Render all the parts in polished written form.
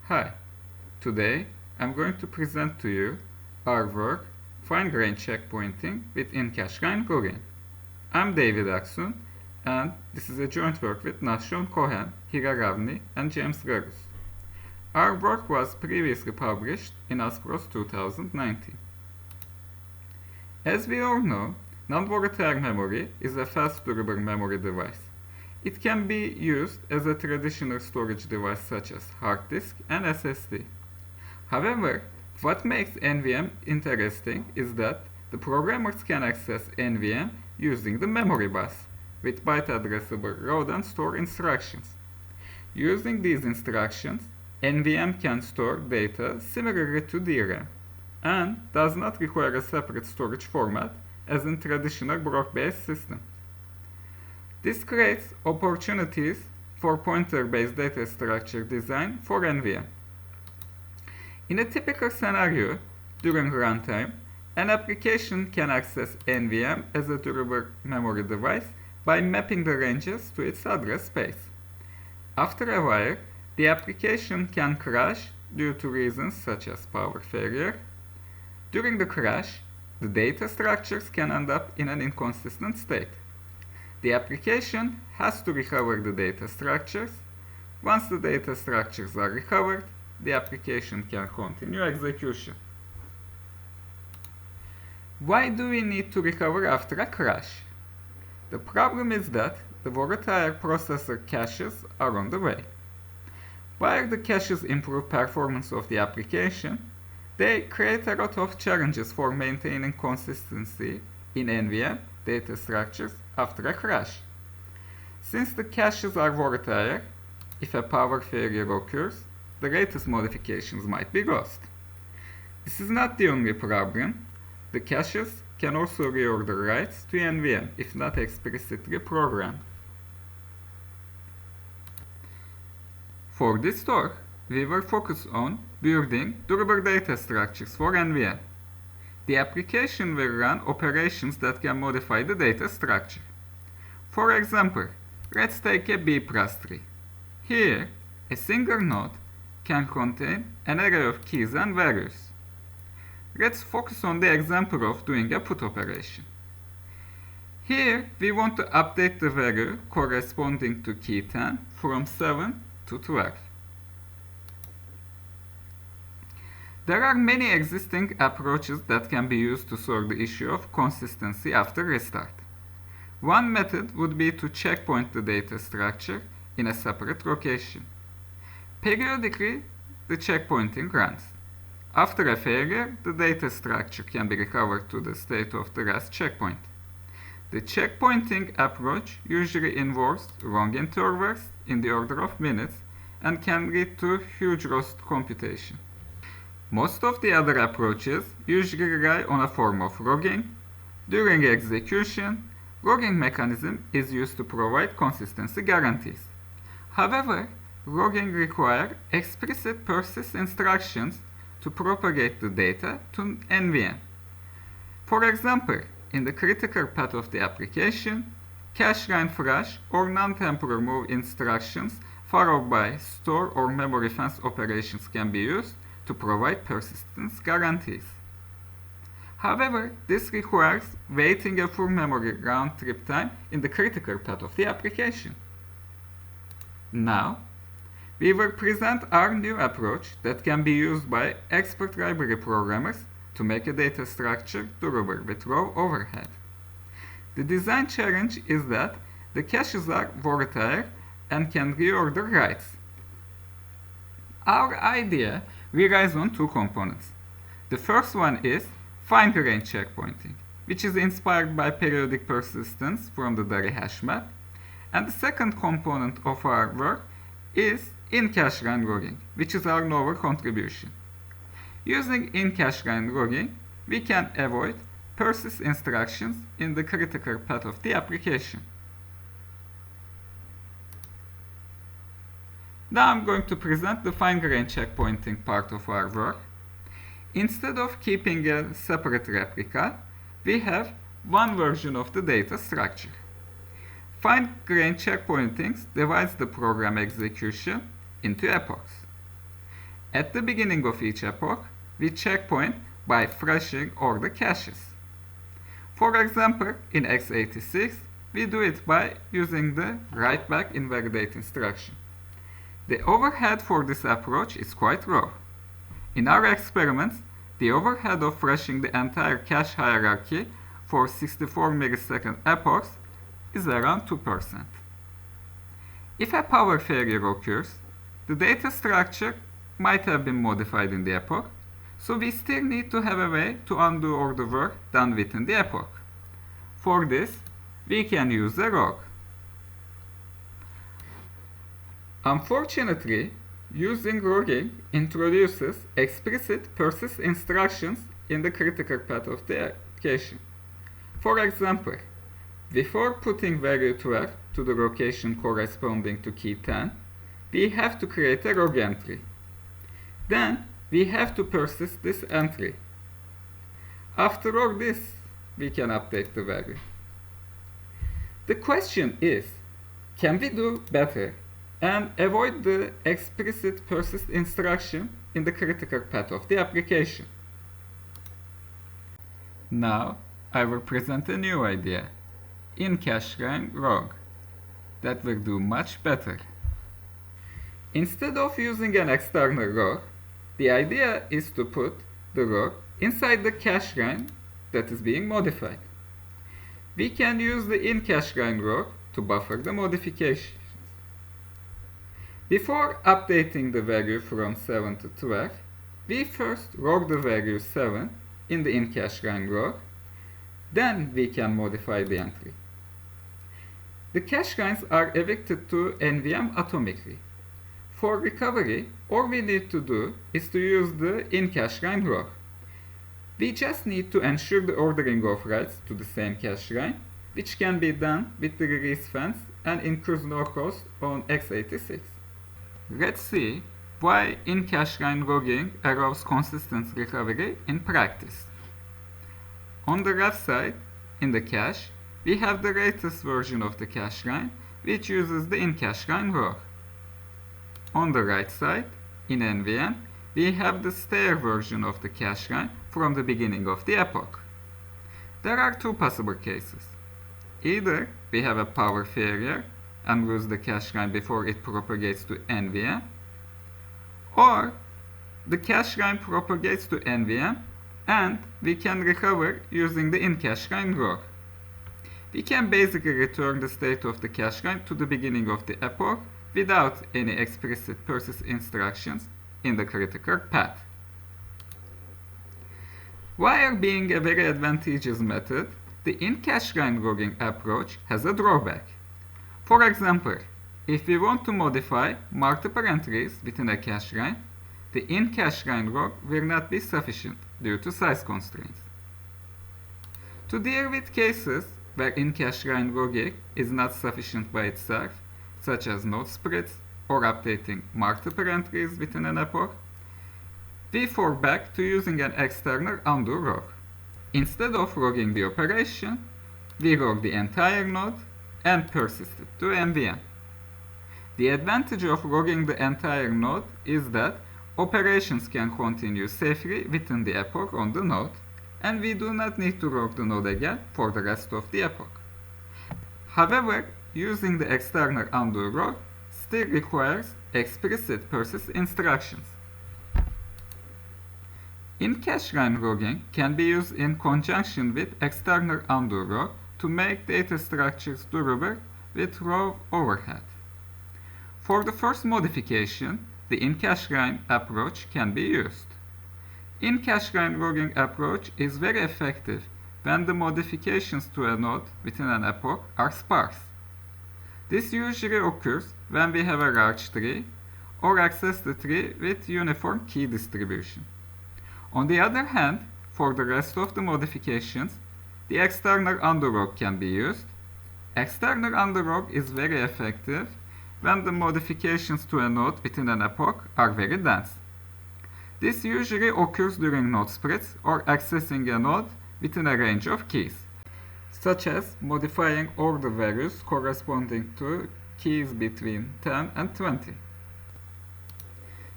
Hi, today I'm going to present to you our work Fine-Grained Checkpointing with in-cache line logging. I'm David Aksun, and this is a joint work with Nashon Cohen, Hira Ravni, and James Garus. Our work was previously published in ASPROS 2019. As we all know, non-volatile memory is a fast durable memory device. It can be used as a traditional storage device such as hard disk and SSD. However, what makes NVM interesting is that the programmers can access NVM using the memory bus with byte addressable load and store instructions. Using these instructions, NVM can store data similarly to DRAM and does not require a separate storage format as in traditional block-based systems. This creates opportunities for pointer-based data structure design for NVM. In a typical scenario, during runtime, an application can access NVM as a durable memory device by mapping the ranges to its address space. After a while, the application can crash due to reasons such as power failure. During the crash, the data structures can end up in an inconsistent state. The application has to recover the data structures. Once the data structures are recovered, the application can continue execution. Why do we need to recover after a crash? The problem is that the volatile processor caches are on the way. While the caches improve performance of the application, they create a lot of challenges for maintaining consistency in NVM data structures after a crash. Since the caches are volatile, if a power failure occurs, the latest modifications might be lost. This is not the only problem. The caches can also reorder writes to NVM if not explicitly programmed. For this talk, we will focus on building durable data structures for NVM. The application will run operations that can modify the data structure. For example, let's take a B+ tree. Here, a single node can contain an array of keys and values. Let's focus on the example of doing a put operation. Here, we want to update the value corresponding to key 10 from 7 to 12. There are many existing approaches that can be used to solve the issue of consistency after restart. One method would be to checkpoint the data structure in a separate location. Periodically, the checkpointing runs. After a failure, the data structure can be recovered to the state of the last checkpoint. The checkpointing approach usually involves long intervals in the order of minutes and can lead to huge lost computation. Most of the other approaches usually rely on a form of logging. During execution, logging mechanism is used to provide consistency guarantees. However, logging requires explicit persist instructions to propagate the data to NVM. For example, in the critical path of the application, cache line flush or non-temporal move instructions followed by store or memory fence operations can be used to provide persistence guarantees. However, this requires waiting a full memory round trip time in the critical path of the application. Now, we will present our new approach that can be used by expert library programmers to make a data structure durable with low overhead. The design challenge is that the caches are volatile and can reorder writes. Our idea relies on two components. The first one is fine-grained checkpointing, which is inspired by periodic persistence from the Dari hash map, and the second component of our work is in-cache line logging, which is our novel contribution. Using in-cache line logging, we can avoid persist instructions in the critical path of the application. Now I'm going to present the fine-grained checkpointing part of our work. Instead of keeping a separate replica, we have one version of the data structure. Fine-grained checkpointings divides the program execution into epochs. At the beginning of each epoch, we checkpoint by freshing all the caches. For example, in x86, we do it by using the write-back invalidate instruction. The overhead for this approach is quite low. In our experiments, the overhead of freshing the entire cache hierarchy for 64 millisecond epochs is around 2%. If a power failure occurs, the data structure might have been modified in the epoch, so we still need to have a way to undo all the work done within the epoch. For this, we can use a log. Unfortunately, using logging introduces explicit persist instructions in the critical path of the application. For example, before putting value 12 to the location corresponding to key 10, we have to create a log entry. Then, we have to persist this entry. After all this, we can update the value. The question is, can we do better and avoid the explicit persist instruction in the critical path of the application? Now, I will present a new idea, in-cache line log, that will do much better. Instead of using an external log, the idea is to put the log inside the cache line that is being modified. We can use the in-cache line log to buffer the modifications. Before updating the value from 7 to 12, we first log the value 7 in the in-cache line log, then we can modify the entry. The cache lines are evicted to NVM atomically. For recovery, all we need to do is to use the in-cache line log. We just need to ensure the ordering of writes to the same cache line, which can be done with the release fence and incurs no cost on x86. Let's see why in-cache line logging allows consistent recovery in practice. On the left side, in the cache, we have the latest version of the cache line, which uses the in-cache line log. On the right side, in NVM, we have the stale version of the cache line from the beginning of the epoch. There are two possible cases. Either we have a power failure and lose the cache line before it propagates to NVM, or the cache line propagates to NVM and we can recover using the in-cache line log. We can basically return the state of the cache line to the beginning of the epoch without any explicit persist instructions in the critical path. While being a very advantageous method, the in-cache line logging approach has a drawback. For example, if we want to modify multiple entries within a cache line, the in-cache line log will not be sufficient due to size constraints. To deal with cases where in-cache line logging is not sufficient by itself, such as node splits or updating multiple entries within an epoch, we fall back to using an external undo log. Instead of logging the operation, we log the entire node and persist it to NVM. The advantage of logging the entire node is that operations can continue safely within the epoch on the node, and we do not need to log the node again for the rest of the epoch. However, using the external undo log still requires explicit persist instructions. In-cache line logging can be used in conjunction with external undo log to make data structures durable with low overhead. For the first modification, the in-cache line approach can be used. In-cache line logging approach is very effective when the modifications to a node within an epoch are sparse. This usually occurs when we have a large tree or access the tree with uniform key distribution. On the other hand, for the rest of the modifications, the external undo log can be used. External undo log is very effective when the modifications to a node within an epoch are very dense. This usually occurs during node splits or accessing a node within a range of keys, such as modifying all the values corresponding to keys between 10 and 20.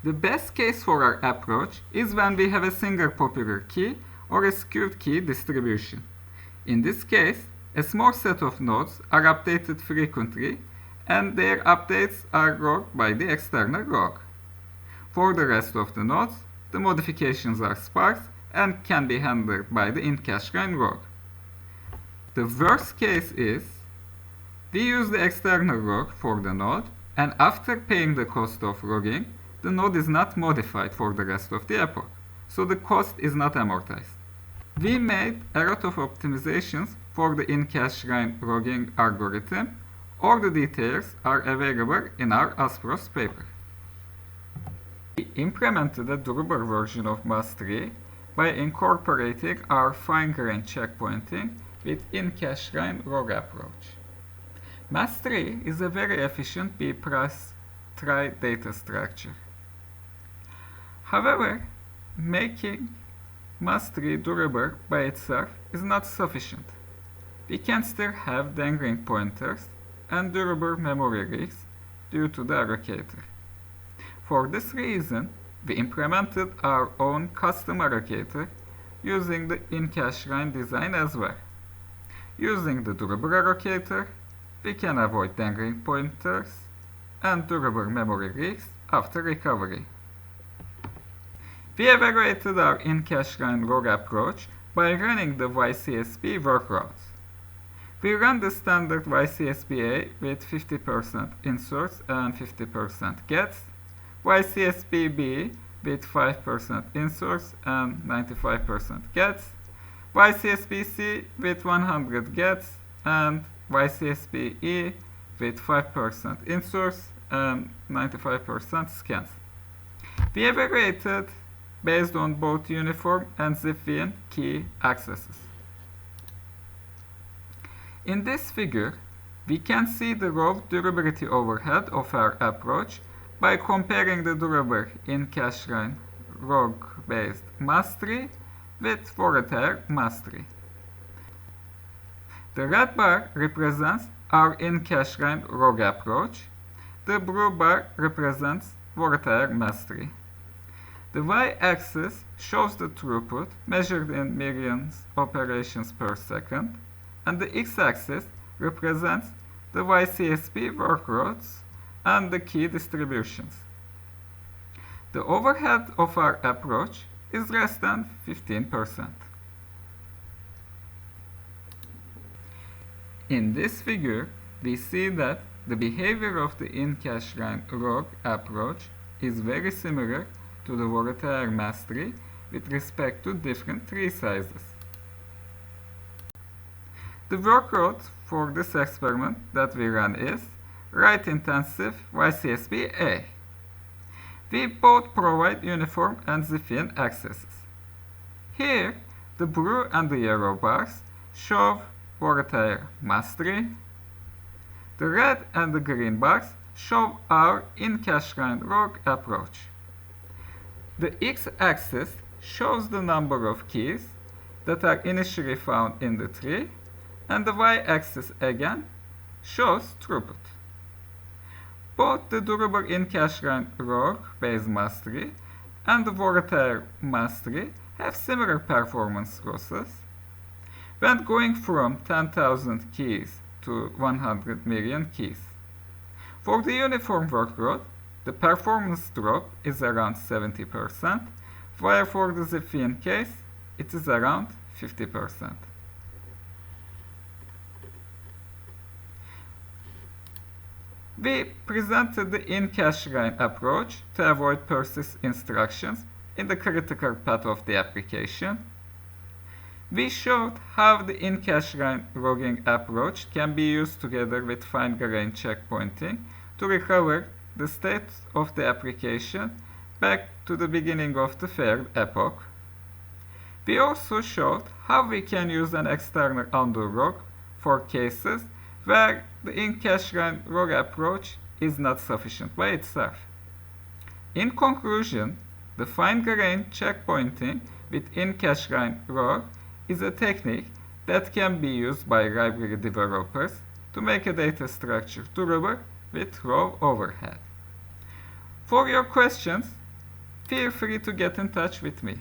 The best case for our approach is when we have a single popular key or a skewed key distribution. In this case, a small set of nodes are updated frequently and their updates are logged by the external log. For the rest of the nodes, the modifications are sparse and can be handled by the in-cache line log. The worst case is we use the external log for the node, and after paying the cost of logging, the node is not modified for the rest of the epoch, so the cost is not amortized. We made a lot of optimizations for the in-cache line logging algorithm. All the details are available in our ASPROS paper. We implemented a durable version of MAS3 by incorporating our fine-grained checkpointing with in-cache line log approach. MAS3 is a very efficient B-price trie data structure. However, making MAS3 durable by itself is not sufficient. We can still have dangling pointers and durable memory leaks due to the allocator. For this reason, we implemented our own custom allocator using the in-cache line design as well. Using the durable allocator, we can avoid dangling pointers and durable memory leaks after recovery. We evaluated our in-cache line log approach by running the YCSB workloads. We ran the standard YCSB-A with 50% inserts and 50% gets, YCSB-B with 5% inserts and 95% gets, YCSB-C with 100 gets, and YCSB-E with 5% inserts and 95% scans. We evaluated based on both uniform and Zipf-in key accesses. In this figure, we can see the raw durability overhead of our approach by comparing the durable in-cache line log-based MAS3 with volatile MAS3. The red bar represents our in-cache line log approach. The blue bar represents volatile MAS3. The y-axis shows the throughput measured in millions operations per second, and the x-axis represents the YCSB workloads and the key distributions. The overhead of our approach is less than 15%. In this figure, we see that the behavior of the in-cache line log approach is very similar to the volatile MAS3 with respect to different tree sizes. The workload for this experiment that we ran is write-intensive YCSB-A. We both provide uniform and Zipf-in accesses. Here, the blue and the yellow bars show volatile MAS3. The red and the green bars show our in-cache line log approach. The x-axis shows the number of keys that are initially found in the tree, and the y-axis again shows throughput. Both the durable in-cache line log-based MAS3 and the volatile MAS3 have similar performance losses. When going from 10,000 keys to 100 million keys. For the uniform workload, the performance drop is around 70%, while for the Zipf-in case, it is around 50%. We presented the in-cache line approach to avoid persist instructions in the critical path of the application. We showed how the in-cache line logging approach can be used together with fine-grained checkpointing to recover the state of the application back to the beginning of the failed epoch. We also showed how we can use an external undo log for cases where the in-cache line log approach is not sufficient by itself. In conclusion, the fine-grained checkpointing with in-cache line log is a technique that can be used by library developers to make a data structure durable with low overhead. For your questions, feel free to get in touch with me.